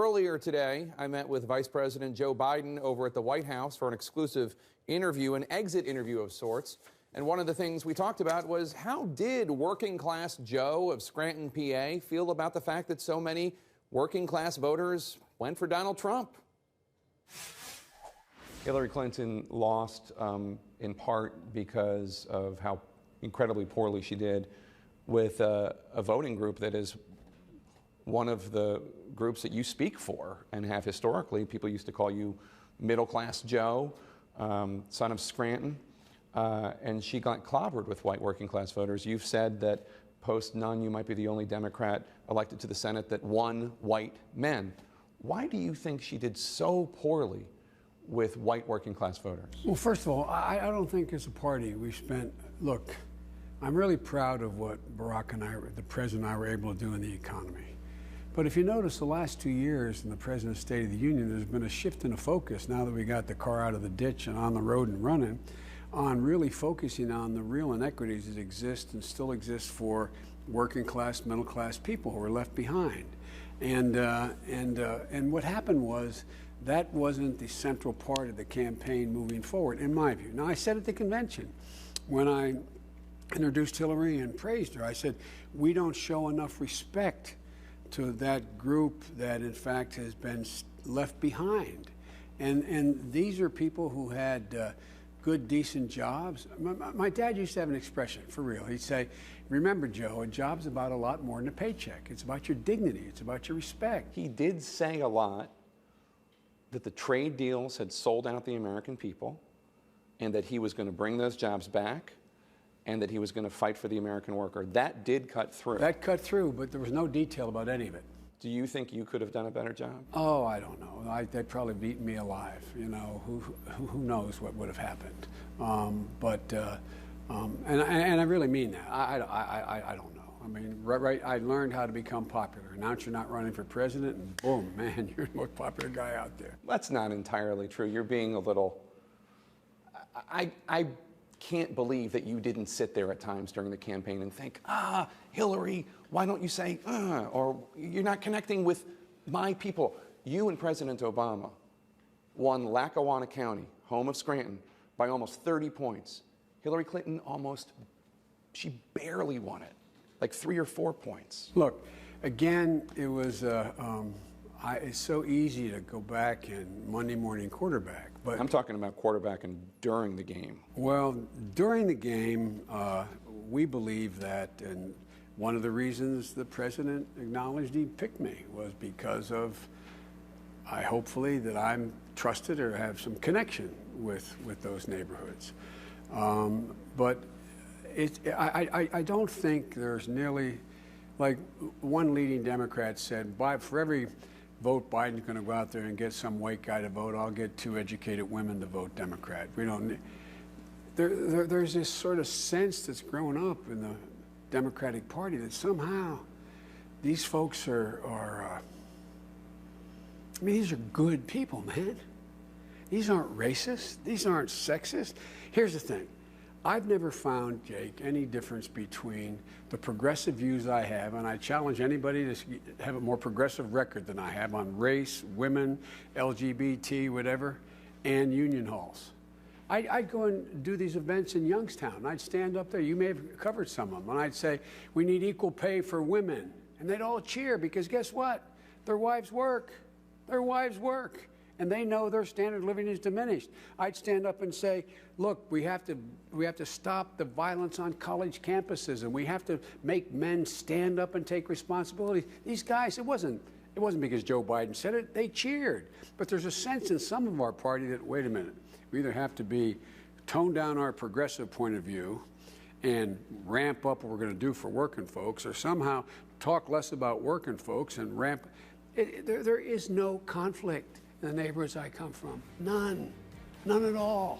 Earlier today, I met with Vice President Joe Biden over at the White House for an exclusive interview, an exit interview of sorts. And one of the things we talked about was how did working class Joe of Scranton, PA, feel about the fact that so many working class voters went for Donald Trump? Hillary Clinton lost in part because of how incredibly poorly she did with a voting group that is one of the groups that you speak for and have historically. People used to call you middle-class Joe, son of Scranton, and she got clobbered with white working-class voters. You've said that post-Nunn, you might be the only Democrat elected to the Senate that won white men. Why do you think she did so poorly with white working-class voters? Well, first of all, I don't think as a party we spent, look, I'm really proud of what Barack and I, the president and I, were able to do in the economy. But if you notice, the last 2 years in the President's State of the Union, there's been a shift in the focus now that we got the car out of the ditch and on the road and running, on really focusing on the real inequities that exist and still exist for working class, middle class people who are left behind. And what happened was that wasn't the central part of the campaign moving forward, in my view. Now, I said at the convention, when I introduced Hillary and praised her, I said, we don't show enough respect to that group that in fact has been left behind. And these are people who had good, decent jobs. My dad used to have an expression, for real. He'd say, remember, Joe, a job's about a lot more than a paycheck. It's about your dignity. It's about your respect. He did say a lot that the trade deals had sold out the American people and that he was going to bring those jobs back and that he was going to fight for the American worker. That did cut through. That cut through, but there was no detail about any of it. Do you think you could have done a better job? Oh, I don't know. They'd probably beat me alive. You know, who knows what would have happened? And I really mean that. I don't know. I mean, right. I learned how to become popular. Now you're not running for president, and boom, man, you're the most popular guy out there. That's not entirely true. You're being a little. I can't believe that you didn't sit there at times during the campaign and think, Hillary, why don't you say, or you're not connecting with my people. You and President Obama won Lackawanna County, home of Scranton, by almost 30 points. Hillary Clinton she barely won it, like 3 or 4 points. Look, again, it was, it's so easy to go back and Monday morning quarterback. But I'm talking about quarterbacking during the game. Well, during the game, we believe that, and one of the reasons the president acknowledged he picked me was because of, hopefully, that I'm trusted or have some connection with those neighborhoods. But I don't think there's nearly, like one leading Democrat said, for every vote Biden's going to go out there and get some white guy to vote, I'll get 2 educated women to vote Democrat. We don't. There's this sort of sense that's grown up in the Democratic Party that somehow these folks are I mean, these are good people, man. These aren't racist. These aren't sexist. Here's the thing. I've never found, Jake, any difference between the progressive views I have, and I challenge anybody to have a more progressive record than I have on race, women, LGBT, whatever, and union halls. I'd go and do these events in Youngstown. I'd stand up there. You may have covered some of them. And I'd say, we need equal pay for women. And they'd all cheer because guess what? Their wives work. Their wives work. And they know their standard of living is diminished. I'd stand up and say, look, we have to stop the violence on college campuses, and we have to make men stand up and take responsibility. These guys, it wasn't because Joe Biden said it, they cheered. But there's a sense in some of our party that, wait a minute, we either have to tone down our progressive point of view and ramp up what we're going to do for working folks, or somehow talk less about working folks and ramp. There is no conflict in the neighborhoods I come from. None. None at all.